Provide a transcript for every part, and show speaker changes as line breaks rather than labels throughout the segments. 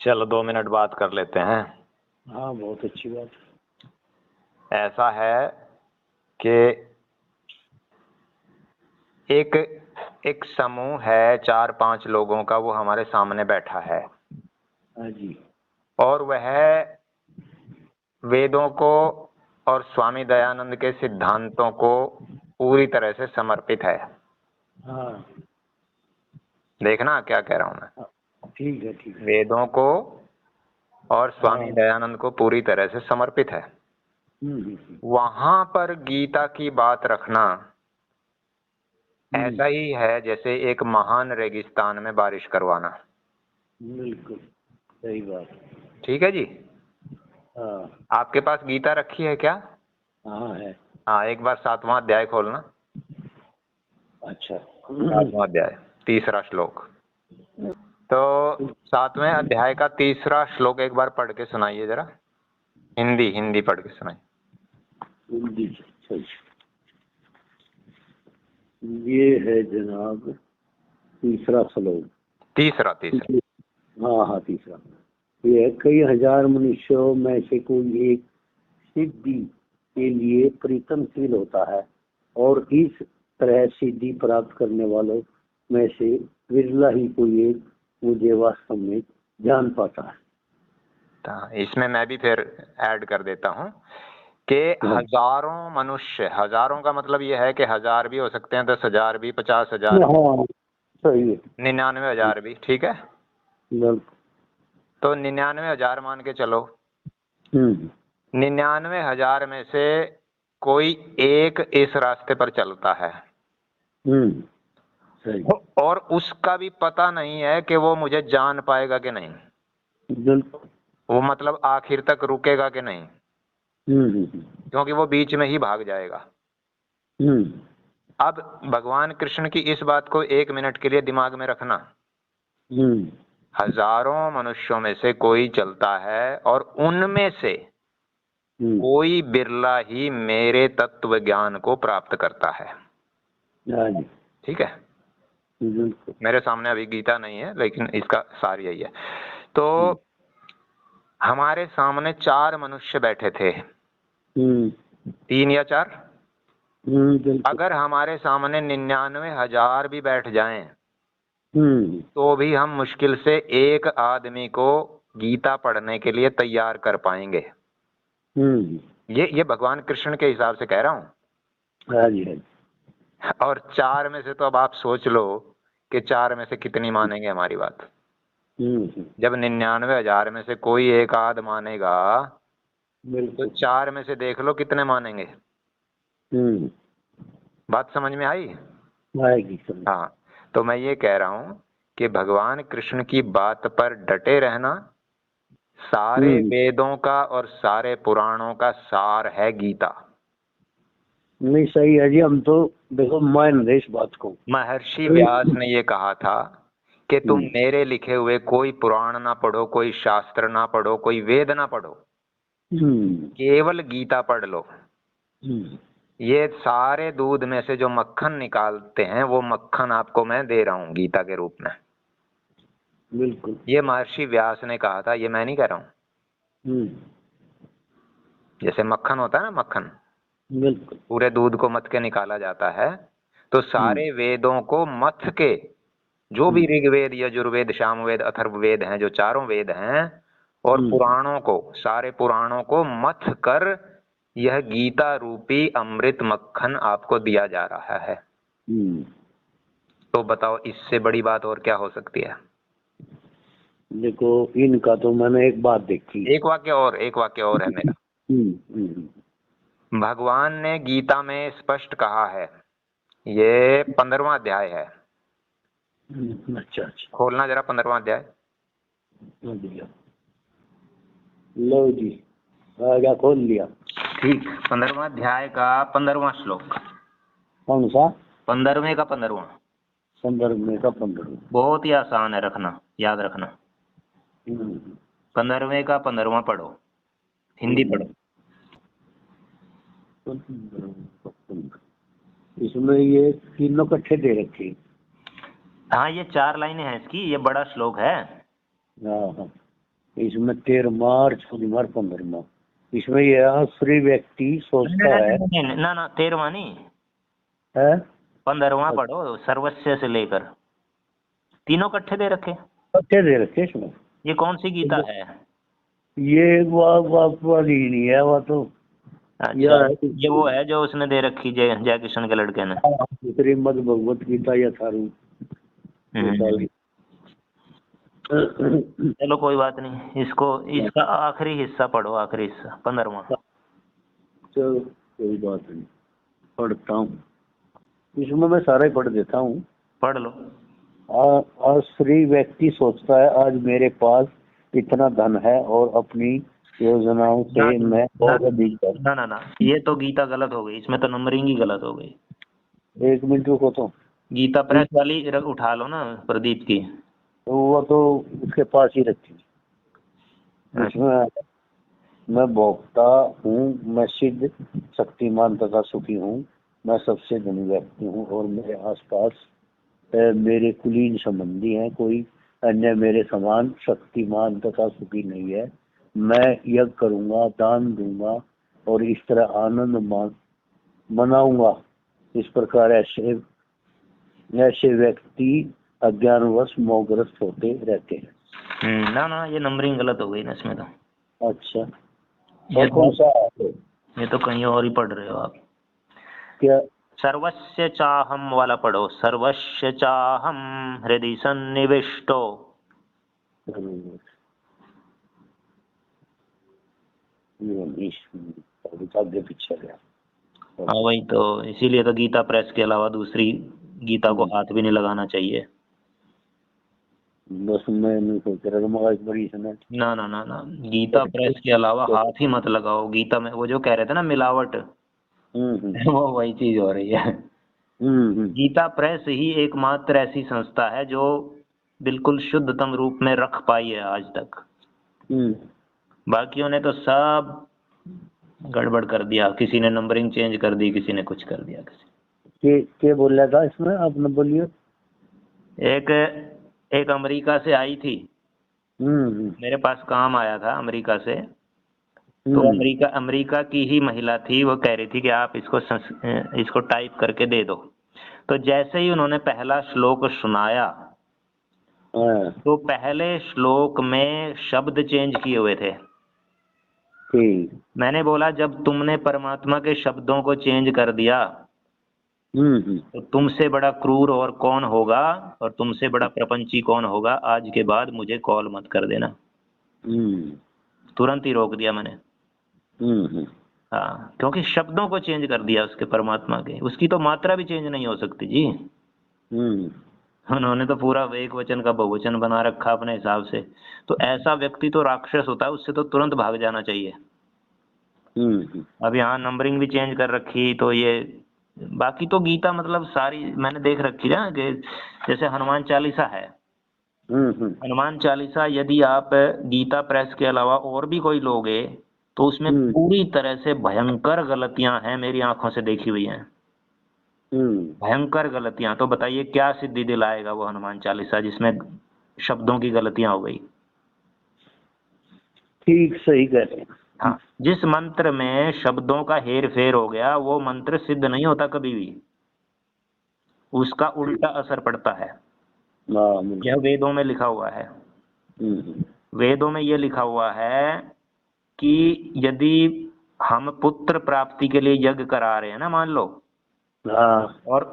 चलो 2 मिनट बात कर लेते हैं।
हाँ, बहुत अच्छी बात।
ऐसा है कि एक एक समूह है 4-5 लोगों का, वो हमारे सामने बैठा है।
हाँ जी।
और वह वेदों को और स्वामी दयानंद के सिद्धांतों को पूरी तरह से समर्पित है।
हाँ,
देखना क्या कह रहा हूं मैं।
ठीक है, ठीक है।
वेदों को और स्वामी
हाँ।
दयानंद को पूरी तरह से समर्पित है। वहां पर गीता की बात रखना ऐसा ही है जैसे एक महान रेगिस्तान में बारिश करवाना।
बिल्कुल सही बात।
ठीक है जी।
हाँ।
आपके पास गीता रखी है क्या?
हाँ है।
हाँ, एक बार 7वां अध्याय खोलना।
अच्छा।
7वां अध्याय 3रा श्लोक। तो 7वें अध्याय का 3रा श्लोक एक बार पढ़ के सुनाइए जरा। हिंदी पढ़ के सुनाइए।
हिंदी। ये है जनाब 3रा श्लोक।
तीसरा।
हाँ हाँ, 3रा। ये कई हजार मनुष्यों में से कोई एक सिद्धि के लिए प्रयत्नशील होता है और इस तरह सिद्धि प्राप्त करने वालों में से विरला ही कोई एक मुझे वास्तव में जान पाता है।
इसमें मैं भी फिर ऐड कर देता हूँ कि हजारों मनुष्य, हजारों का मतलब ये है कि 1000 भी हो सकते हैं, 10,000 भी, 50,000,
हाँ, सही है।
99,000 भी, ठीक है। तो 99,000 मान के चलो। 99,000 में से कोई एक इस रास्ते पर चलता है।
सही।
और उसका भी पता नहीं है कि वो मुझे जान पाएगा कि नहीं। वो मतलब आखिर तक रुकेगा कि नहीं, क्योंकि वो बीच में ही भाग जाएगा। अब भगवान कृष्ण की इस बात को 1 मिनट के लिए दिमाग में रखना। हजारों मनुष्यों में से कोई चलता है और उनमें से कोई बिरला ही मेरे तत्व ज्ञान को प्राप्त करता है। ठीक है। मेरे सामने अभी गीता नहीं है, लेकिन इसका सार यही है। तो हमारे सामने 4 मनुष्य बैठे थे, 3 या 4। अगर हमारे सामने 99,000 भी बैठ जाएं, तो भी हम मुश्किल से एक आदमी को गीता पढ़ने के लिए तैयार कर पाएंगे। ये भगवान कृष्ण के हिसाब से कह रहा हूँ। और 4 में से तो अब आप सोच लो कि 4 में से कितनी मानेंगे हमारी बात। जब 99,000 में से कोई एक आध मानेगा, तो 4 में से देख लो कितने मानेंगे। बात समझ में आई? हाँ, तो मैं ये कह रहा हूँ कि भगवान कृष्ण की बात पर डटे रहना सारे वेदों का और सारे पुराणों का सार है गीता।
नहीं, सही है जी। हम तो देखो मान रहे इस बात को।
महर्षि व्यास ने ये कहा था कि तुम मेरे लिखे हुए कोई पुराण ना पढ़ो, कोई शास्त्र ना पढ़ो, कोई वेद ना पढ़ो, केवल गीता पढ़ लो। ये सारे दूध में से जो मक्खन निकालते हैं, वो मक्खन आपको मैं दे रहा हूँ गीता के रूप में।
बिल्कुल।
ये महर्षि व्यास ने कहा था, ये मैं नहीं कह रहा हूँ। जैसे मक्खन होता है ना, मक्खन
बिल्कुल
पूरे दूध को मथ के निकाला जाता है, तो सारे वेदों को मथ के, जो भी ऋग्वेद, यजुर्वेद, सामवेद, अथर्ववेद हैं, जो चारों वेद हैं, और पुराणों को, सारे पुराणों को मथ कर यह गीता रूपी अमृत मक्खन आपको दिया जा रहा है। तो बताओ, इससे बड़ी बात और क्या हो सकती है?
देखो, इनका तो मैंने एक बात देखी।
एक वाक्य और है मेरा। भगवान ने गीता में स्पष्ट कहा है, ये 15वां अध्याय है।
अच्छा।
खोलना जरा 15वां अध्याय।
लो जी, आ गया, खोल लिया।
ठीक, 15वां अध्याय का 15वां श्लोक।
कौन सा?
15वें का 15वां।
15वें का 15वां।
बहुत ही आसान है, रखना, याद रखना। 15वें का 15वां पढ़ो, हिंदी पढ़ो।
इसमें ये तीनों इकट्ठे दे रखे।
हाँ, ये 4 लाइनें हैं इसकी, ये बड़ा श्लोक है।
हाँ। इसमें 13वां और 14वां और 15वां। इसमें यह आसुरी व्यक्ति सोचता है।
ना ना 13वां नहीं
है
15वां पढ़ो, सर्वस्व से लेकर। तीनों इकट्ठे दे रखे।
अच्छे दे रखे इसमें।
ये कौन सी गीता है?
ये वाली नहीं है, वो तो
अच्छा, ये वो है जो उसने दे रखी जय किशन के लड़के ने।
श्रीमद भगवत गीता यथारूप।
चलो कोई बात नहीं, इसका आखिरी हिस्सा पढ़ो, आखिरी हिस्सा 15वां।
चलो कोई बात नहीं, पढ़ता हूँ। इसमें मैं सारा ही पढ़ देता हूँ।
पढ़ लो।
आसुरी व्यक्ति सोचता है आज मेरे पास इतना धन है और अपनी योजनाओं से मैं और अधिक।
ना ना ना, ये तो गीता गलत हो गई, इसमें तो नंबरिंग ही गलत हो गई।
1 मिनट रुको तो।
गीता प्रेस वाली उठा लो ना प्रदीप की।
तो वो तो उसके पास ही रखी। इसमें मैं भोक्ता हूँ, मैं सिद्ध शक्तिमान तथा सुखी हूँ, मैं सबसे धनी व्यक्ति हूँ और मेरे आसपास मेरे कुलीन संबंधी हैं, कोई अन्य मेरे समान शक्तिमान तथा सुखी नहीं है। मैं यज्ञ करूंगा, दान दूंगा और इस तरह आनंद मनाऊंगा। इस प्रकार ऐसे व्यक्ति अज्ञानवश मोहग्रस्त होते रहते हैं।
ना ना, ये नंबरिंग गलत हो गई ना इसमें तो।
अच्छा,
ये
कौन सा है?
ये तो कहीं और ही पढ़ रहे हो आप।
क्या?
सर्वस्य चाहम वाला पढ़ो, सर्वस्य चाहम हृदय सन्निविष्टो।
आगे पीछे गया।
हाँ वही तो, इसीलिए तो गीता प्रेस के अलावा दूसरी गीता को हाथ भी नहीं लगाना चाहिए।
बस मैं नहीं सोच रहा था बड़ी सुना।
ना ना ना ना, गीता प्रेस के अलावा हाथ ही मत लगाओ। गीता में वो जो कह रहे थे ना मिलावट, वो वही चीज हो रही है। गीता प्रेस ही एकमात्र ऐसी संस्था है जो बिल्कुल शुद्धतम रूप में रख पाई है आज तक। बाकियों ने तो सब गड़बड़ कर दिया, किसी ने नंबरिंग चेंज कर दी, किसी ने कुछ कर दिया।
क्या बोल रहा था इसमें, आप न बोलिए।
एक अमेरिका से आई थी, मेरे पास काम आया था अमेरिका से। तो अमेरिका की ही महिला थी, वो कह रही थी कि आप इसको टाइप करके दे दो। तो जैसे ही उन्होंने पहला श्लोक सुनाया, तो पहले श्लोक में शब्द चेंज किए हुए थे। मैंने बोला जब तुमने परमात्मा के शब्दों को चेंज कर दिया, तो तुमसे बड़ा क्रूर और कौन होगा, और तुमसे बड़ा प्रपंची कौन होगा। आज के बाद मुझे कॉल मत कर देना। तुरंत ही रोक दिया मैंने। हाँ, क्योंकि शब्दों को चेंज कर दिया उसके, परमात्मा के। उसकी तो मात्रा भी चेंज नहीं हो सकती जी। उन्होंने तो पूरा एक वचन का बहुवचन बना रखा अपने हिसाब से। तो ऐसा व्यक्ति तो राक्षस होता है, उससे तो तुरंत भाग जाना चाहिए। अब यहाँ नंबरिंग भी चेंज कर रखी, तो ये बाकी तो गीता मतलब सारी मैंने देख रखी है कि जैसे हनुमान चालीसा है। हनुमान चालीसा यदि आप गीता प्रेस के अलावा और भी कोई लोगे, तो उसमें पूरी तरह से भयंकर गलतियां हैं, मेरी आंखों से देखी हुई हैं। भयंकर गलतियां। तो बताइए क्या सिद्धि दिलाएगा वो हनुमान चालीसा जिसमें शब्दों की गलतियां हो गई।
ठीक, सही कह रहे हैं।
हाँ, जिस मंत्र में शब्दों का हेर फेर हो गया, वो मंत्र सिद्ध नहीं होता कभी भी, उसका उल्टा असर पड़ता है। यह वेदों में लिखा हुआ है। वेदों में यह लिखा हुआ है कि यदि हम पुत्र प्राप्ति के लिए यज्ञ करा रहे हैं ना, मान लो, और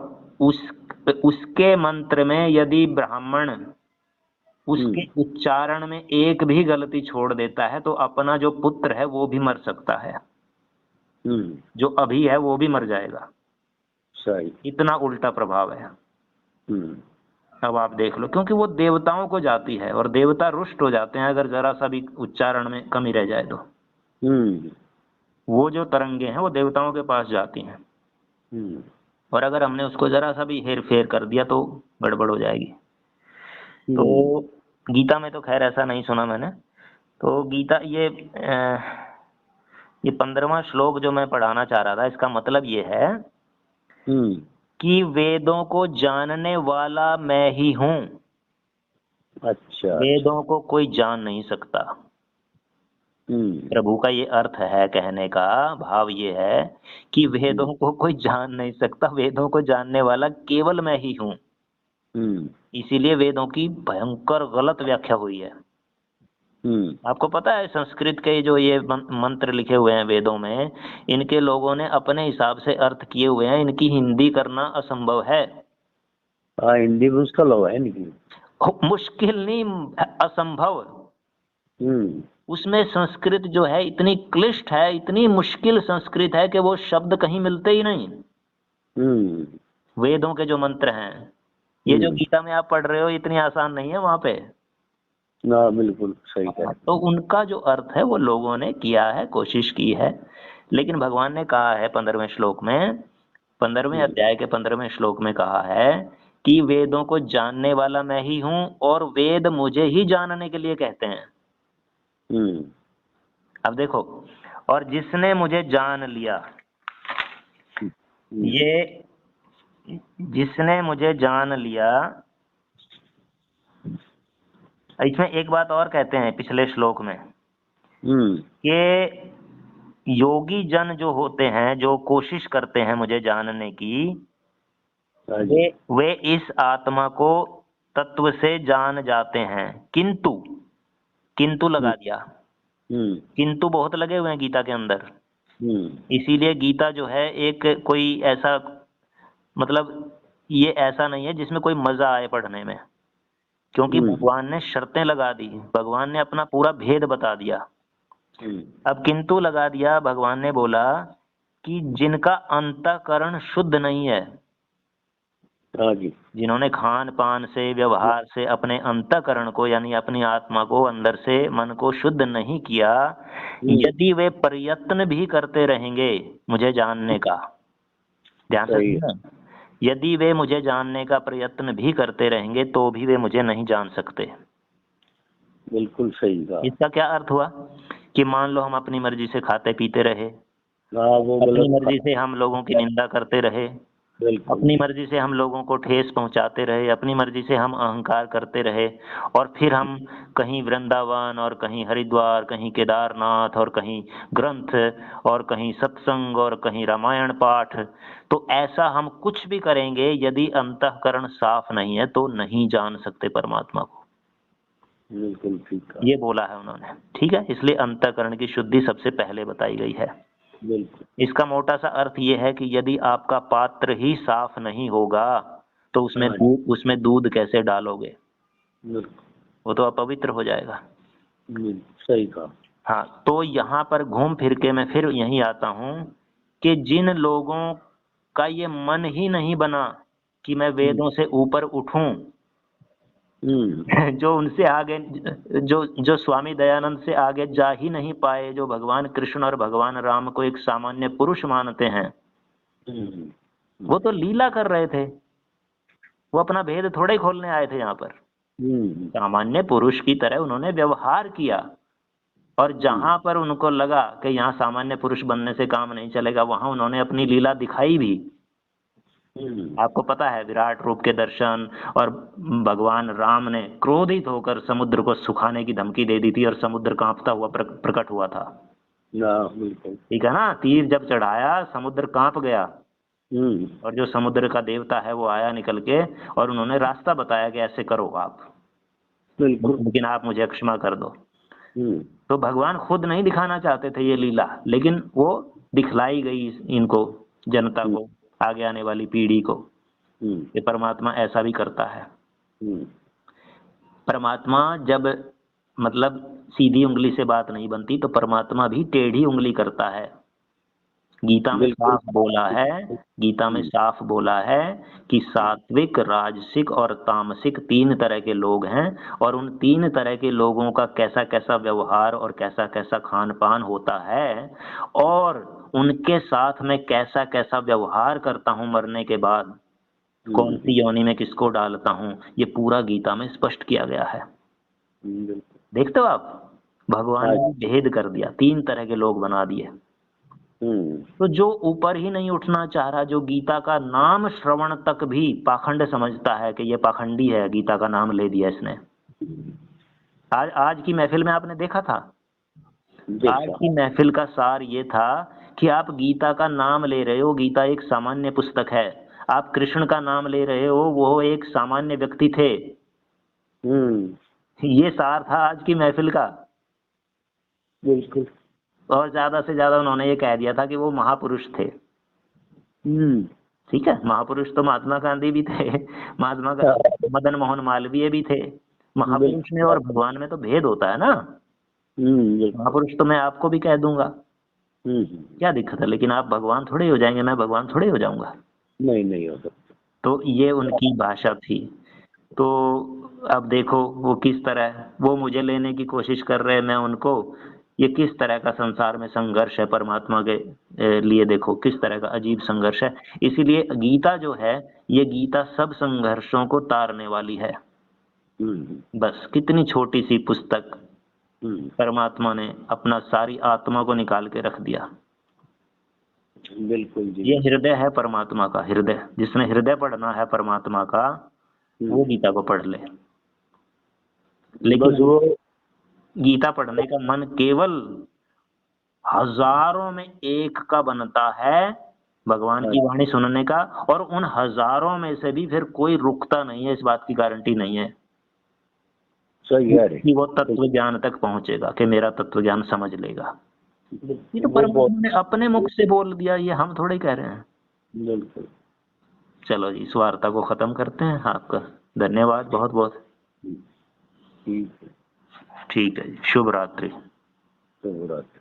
उसके मंत्र में यदि ब्राह्मण उसके उच्चारण में एक भी गलती छोड़ देता है, तो अपना जो पुत्र है वो भी मर सकता है। जो अभी है वो भी मर जाएगा। सही। इतना उल्टा प्रभाव है। अब आप देख लो, क्योंकि वो देवताओं को जाती है और देवता रुष्ट हो जाते हैं अगर जरा सा भी उच्चारण में कमी रह जाए तो। वो जो तरंगे हैं वो देवताओं के पास जाती हैं, और अगर हमने उसको जरा सा भी हेर फेर कर दिया तो गड़बड़ हो जाएगी। तो गीता में तो खैर ऐसा नहीं सुना मैंने। तो गीता ये 15वां श्लोक जो मैं पढ़ाना चाह रहा था, इसका मतलब ये है कि वेदों को जानने वाला मैं ही हूँ। अच्छा। वेदों को कोई जान नहीं सकता। प्रभु का ये अर्थ है, कहने का भाव ये है कि वेदों को कोई जान नहीं सकता, वेदों को जानने वाला केवल मैं ही हूँ। इसीलिए वेदों की भयंकर गलत व्याख्या हुई है। आपको पता है संस्कृत के जो ये मंत्र लिखे हुए हैं वेदों में, इनके लोगों ने अपने हिसाब से अर्थ किए हुए हैं, इनकी हिंदी करना असंभव है।
हिंदी मुश्किल हो है नहीं,
मुश्किल नहीं, असंभव। उसमें संस्कृत जो है इतनी क्लिष्ट है, इतनी मुश्किल संस्कृत है कि वो शब्द कहीं मिलते ही नहीं। वेदों के जो मंत्र हैं, ये जो गीता में आप पढ़ रहे हो, इतनी आसान नहीं है वहां पे।
ना, बिल्कुल सही है।
तो उनका जो अर्थ है वो लोगों ने किया है, कोशिश की है, लेकिन भगवान ने कहा है 15वें श्लोक में, 15वें अध्याय के 15वें श्लोक में कहा है कि वेदों को जानने वाला मैं ही हूं और वेद मुझे ही जानने के लिए कहते हैं। अब देखो, और जिसने मुझे जान लिया, ये जिसने मुझे जान लिया, इसमें एक बात और कहते हैं पिछले श्लोक में कि योगी जन जो होते हैं, जो कोशिश करते हैं मुझे जानने की, वे इस आत्मा को तत्व से जान जाते हैं। किंतु लगा दिया, किंतु बहुत लगे हुए हैं गीता के अंदर। इसीलिए गीता जो है एक कोई ऐसा, मतलब ये ऐसा नहीं है जिसमें कोई मजा आए पढ़ने में, क्योंकि भगवान ने शर्तें लगा दी, भगवान ने अपना पूरा भेद बता दिया। अब किंतु लगा दिया, भगवान ने बोला कि जिनका अंतःकरण शुद्ध नहीं है, जिन्होंने खान पान से, व्यवहार से अपने अंतःकरण को यानी अपनी आत्मा को, अंदर से मन को शुद्ध नहीं किया, यदि वे प्रयत्न भी करते रहेंगे मुझे जानने का, ध्यान से सुनना, यदि वे मुझे जानने का प्रयत्न भी करते रहेंगे तो भी वे मुझे नहीं जान सकते।
बिल्कुल सही कहा।
इसका क्या अर्थ हुआ कि मान लो हम अपनी मर्जी से खाते पीते रहे, अपनी मर्जी से हम लोगों की निंदा करते रहे, अपनी मर्जी से हम लोगों को ठेस पहुंचाते रहे, अपनी मर्जी से हम अहंकार करते रहे, और फिर हम कहीं वृंदावन और कहीं हरिद्वार, कहीं केदारनाथ और कहीं ग्रंथ और कहीं सत्संग और कहीं रामायण पाठ, तो ऐसा हम कुछ भी करेंगे, यदि अंतःकरण साफ नहीं है तो नहीं जान सकते परमात्मा को।
बिल्कुल ठीक है,
ये बोला है उन्होंने, ठीक है। इसलिए अंतःकरण की शुद्धि सबसे पहले बताई गई है। इसका मोटा सा अर्थ ये है कि यदि आपका पात्र ही साफ नहीं होगा तो उसमें दूध कैसे डालोगे, वो तो अपवित्र हो जाएगा।
सही कहा।
हाँ, तो यहाँ पर घूम फिर के मैं फिर यही आता हूँ कि जिन लोगों का ये मन ही नहीं बना कि मैं वेदों से ऊपर उठूं, जो उनसे आगे, जो स्वामी दयानंद से आगे जा ही नहीं पाए, जो भगवान कृष्ण और भगवान राम को एक सामान्य पुरुष मानते हैं, वो तो लीला कर रहे थे, वो अपना भेद थोड़े ही खोलने आए थे यहाँ पर। सामान्य पुरुष की तरह उन्होंने व्यवहार किया, और जहां पर उनको लगा कि यहाँ सामान्य पुरुष बनने से काम नहीं चलेगा, वहां उन्होंने अपनी लीला दिखाई भी। आपको पता है विराट रूप के दर्शन, और भगवान राम ने क्रोधित होकर समुद्र को सुखाने की धमकी दे दी थी और समुद्र कांपता हुआ प्रकट हुआ था। ठीक है ना, तीर जब चढ़ाया समुद्र कांप गया, और जो समुद्र का देवता है वो आया निकल के, और उन्होंने रास्ता बताया कि ऐसे करो आप, लेकिन आप मुझे क्षमा कर दो। तो भगवान खुद नहीं दिखाना चाहते थे ये लीला, लेकिन वो दिखलाई गई इनको, जनता को, आगे आने वाली पीढ़ी को, कि परमात्मा ऐसा भी करता है। परमात्मा जब, मतलब सीधी उंगली से बात नहीं बनती, तो परमात्मा भी टेढ़ी उंगली करता है। गीता में साफ बोला है, गीता में साफ बोला है कि सात्विक, राजसिक और तामसिक 3 तरह के लोग हैं, और उन 3 तरह के लोगों का कैसा कैसा व्यवहार और कैसा कैसा खान पान होता है, और उनके साथ में कैसा कैसा व्यवहार करता हूँ मरने के बाद, कौन सी योनि में किसको डालता हूँ, ये पूरा गीता में स्पष्ट किया गया है। देखते हो आप, भगवान ने भेद कर दिया, 3 तरह के लोग बना दिए। तो जो ऊपर ही नहीं उठना चाह रहा, जो गीता का नाम श्रवण तक भी पाखंड समझता है कि ये पाखंडी है, गीता का नाम ले दिया इसने। आज की महफिल में आपने देखा था आज की महफिल का सार ये था कि आप गीता का नाम ले रहे हो, गीता एक सामान्य पुस्तक है। आप कृष्ण का नाम ले रहे हो, वो एक सामान्य व्यक्ति थे। ये सार था आज की महफिल का।
बिल्कुल।
और ज्यादा से ज्यादा उन्होंने ये कह दिया था कि वो महापुरुष थे। ठीक है, महापुरुष तो महात्मा गांधी भी थे, मदन मोहन मालवीय भी थे। महापुरुष में और भगवान में तो भेद होता है ना। महापुरुष तो मैं आपको भी कह दूंगा, क्या दिक्कत है, लेकिन आप भगवान थोड़े हो जाएंगे, मैं भगवान थोड़े हो जाऊंगा।
नहीं हो सकता।
तो ये उनकी भाषा थी। तो अब देखो वो किस तरह वो मुझे लेने की कोशिश कर रहे हैं, मैं उनको। ये किस तरह का संसार में संघर्ष है परमात्मा के लिए, देखो किस तरह का अजीब संघर्ष है। इसीलिए गीता जो है, ये गीता सब संघर्षों को तारने वाली है। बस कितनी छोटी सी पुस्तक, परमात्मा ने अपना सारी आत्मा को निकाल के रख दिया।
बिल्कुल जी।
ये हृदय है परमात्मा का, हृदय। जिसने हृदय पढ़ना है परमात्मा का, वो गीता को पढ़ ले। लेकिन वो गीता पढ़ने का मन केवल हजारों में एक का बनता है भगवान की वाणी सुनने का, और उन हजारों में से भी फिर कोई रुकता नहीं है, इस बात की गारंटी नहीं है कि वो तत्व ज्ञान तक पहुंचेगा, कि मेरा तत्व ज्ञान समझ लेगा। ये तो परमात्मा ने अपने मुख से बोल दिया, ये हम थोड़े कह रहे हैं।
बिल्कुल।
चलो जी, इस वार्ता को खत्म करते हैं। आपका धन्यवाद बहुत बहुत। ठीक है जी, शुभ रात्रि।
शुभ रात्रि।